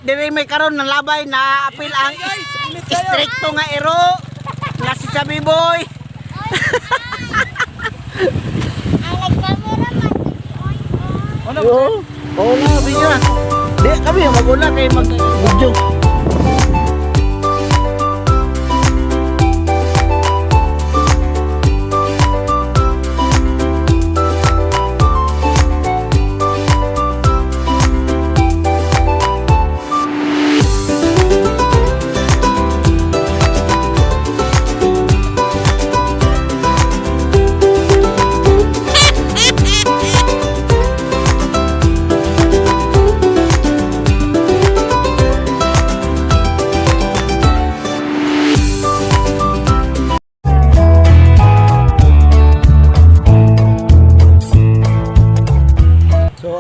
diri may karon ng labay na apil ang stricto nga ero nga si Chubby Boy. Oo. Oo nga, biya. Di kami maguna kay mag-video.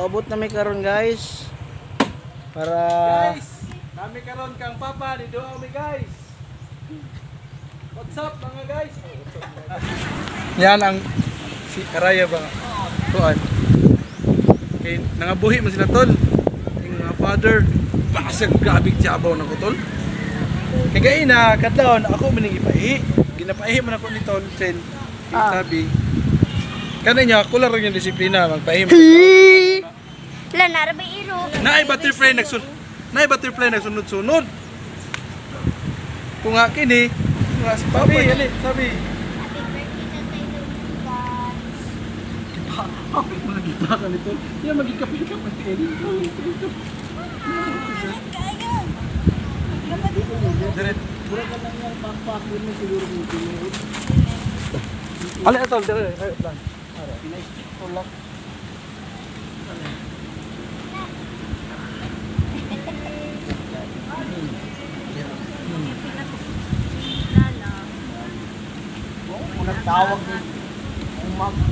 Abot na may karon guys para kami karon kang papa ni doa mi guys. What's up mga guys? Yan ang si Araya ba? Tuan. Okay, nangabuhi man sila tol. Yung mga father, basag grabe tiyabaw na ko tol. Kay gay na kadlawon ako maning ipaihi. Ginapaihi man ako ni tol sen. Sabi. Kananya kular yung disiplina magpaihi. Wala na ba iro? Naay butterfly nagsunod-sunod. Kung nga kini, nga si Papa ali, sabi. Happy birthday mga gita ka nito. Yan magikapit ka pa din. Diret, pura ka lang yung backpack mo siguro mo pinili. Ali atol, dire, lang. Ara, pinay tulak. tawag ni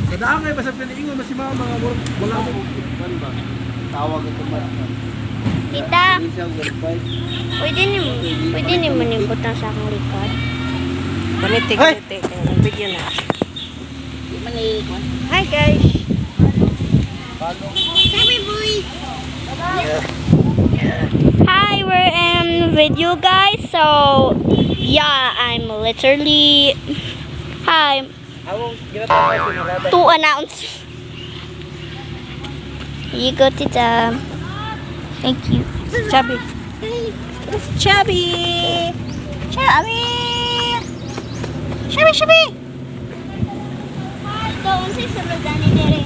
Kadaan kayo basta piniingon si mama mga wala mo ba? Tawag ito ba? Tita, pwede ni maningkot na sa akong likod. Panitik. Bigyan na. Hi guys. Chubby Boy. Hi, we're in video guys. So yeah, I'm literally to announce. You go to the. Thank you. Chubby. Chubby. Doon sa sunod ni Dere.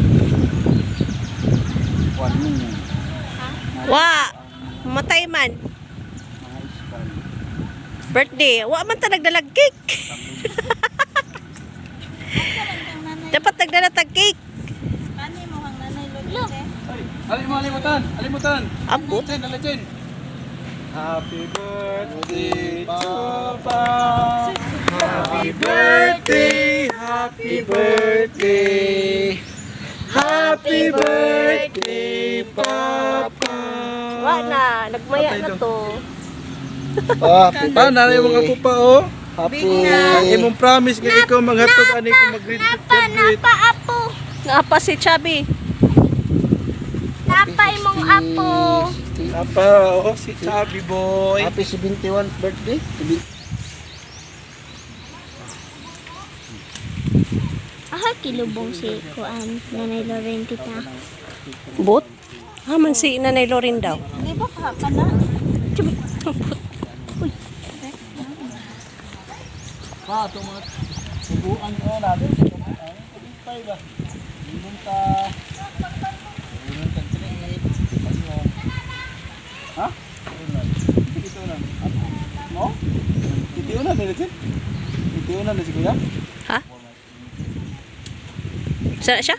Wa. Matay man. Birthday. Wa man ta nagdalag cake. Dapat nagdala tag cake. Look. Alimutan. Abot. Alacin. Happy birthday to Papa. Happy birthday. Happy birthday. Happy birthday, Papa. Wa na, nagmaya na to. Nanay mga pupa oh. Happy Imong promise nga ikaw maghatod ani ko mag-greet. Napa apo. Napa si Chubby. Napa imong apo. Apa oh si Chubby Boy. Happy 71st birthday. Kilubong si Kuan, Nanay Loren tita. Bot? Haman si Nanay Lorin daw. Di ba ka na? Chubi. Uy. Ito mga subuan ko natin. Pagpay ba? Binunta. Trade. Ha? Ito na. No? Itiyo na nila Itiyo na si Kuya. Ha? Sana siya?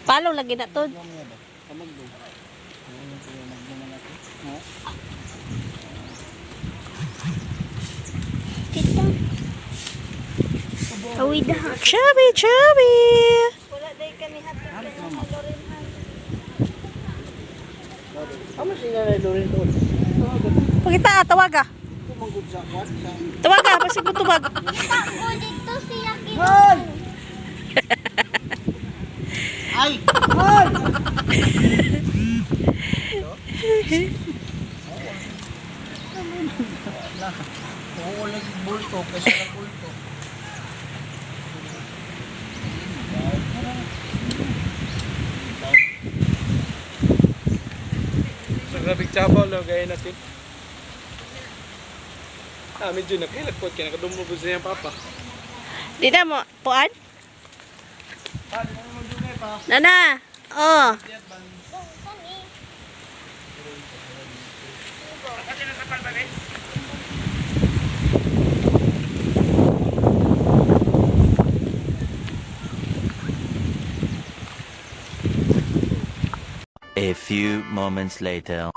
Palo lagi na to. Tita. Awid ha. Chubby. Wala day kani hatod kay Nanay Loren. Ano si Nanay Loren doon? Pagita, tawag ah. Tawag ah, pasig mo tubag. Ako dito siya Hoy! Ay! Hoy! Oo, lagi bulto. Kaysa na bulto. So, grabing chabaw lang gaya natin. Medyo nakilagpot kaya nakadumog ko sa iyang papa. Di na mo, puan? Nana, oh. A few moments later.